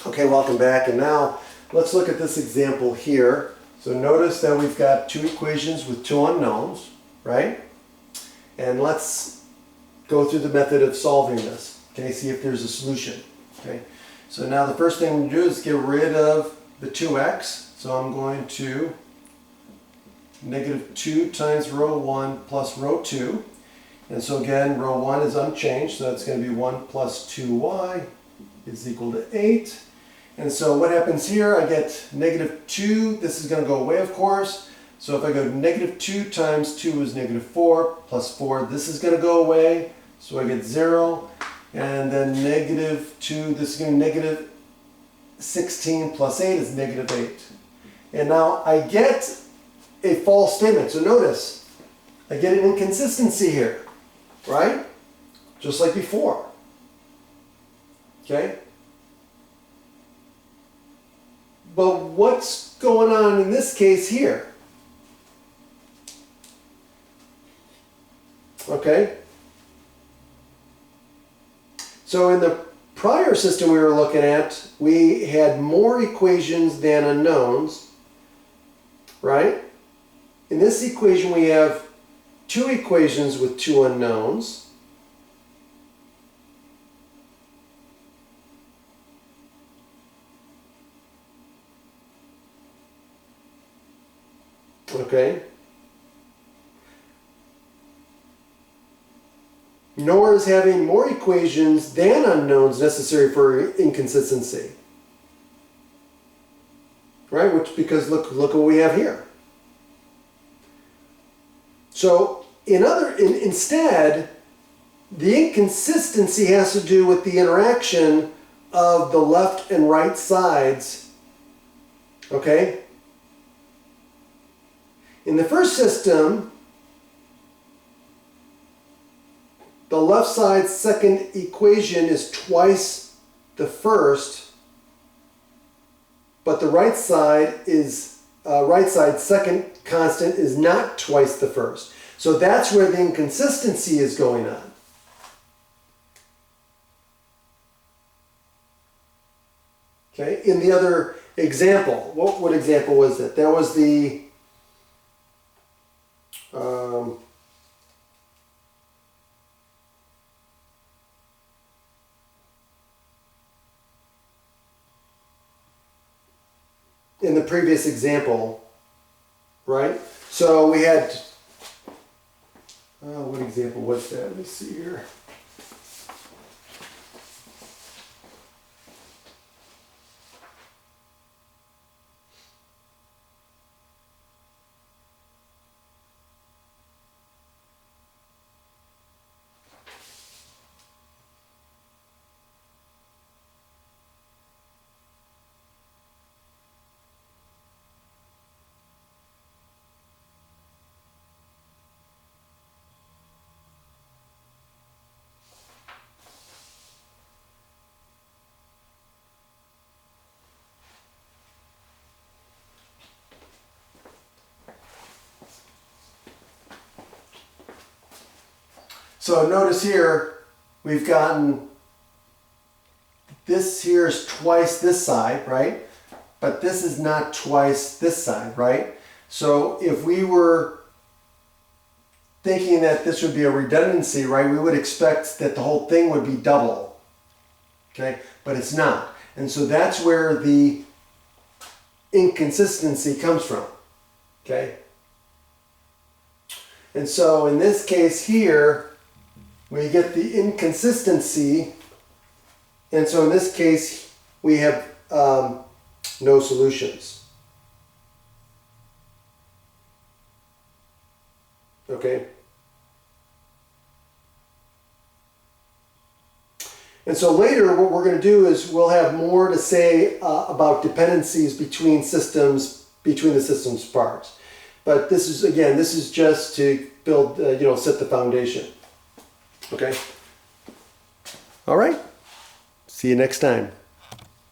Okay, welcome back, and now let's look at this example here. So notice that we've got two equations with two unknowns, right? And let's go through the method of solving this, okay, see if there's a solution, okay? So now the first thing we do is get rid of the 2x, so I'm going to negative 2 times row 1 plus row 2. And so again, row 1 is unchanged, so that's going to be 1 plus 2y is equal to 8. And so what happens here, I get negative 2, this is going to go away of course. So if I go negative 2 times 2 is negative 4, plus 4, this is going to go away. So I get 0. And then negative 2, this is going to be negative 16 plus 8 is negative 8. And now I get a false statement. So notice, I get an inconsistency here, right? Just like before. Okay? But what's going on in this case here? Okay? So in the prior system we were looking at, we had more equations than unknowns, right? In this equation we have two equations with two unknowns. Okay. Nor is having more equations than unknowns necessary for inconsistency. Right? Because look what we have here. So instead, the inconsistency has to do with the interaction of the left and right sides. Okay? In the first system, the left side's second equation is twice the first, but the right side's second constant is not twice the first. So that's where the inconsistency is going on. Okay, in the other example, what example was that? That was the in the previous example, right? So we had, what example was that? Let me see here. So notice here, we've gotten this here is twice this side, right? But this is not twice this side, right? So if we were thinking that this would be a redundancy, right, we would expect that the whole thing would be double, okay? But it's not. And so that's where the inconsistency comes from, okay? And so in this case here, we get the inconsistency, and so in this case we have no solutions. Okay? And so later what we're going to do is we'll have more to say about dependencies between systems, between the system's parts. But this is, again, this is just to build, set the foundation. Okay? All right. See you next time.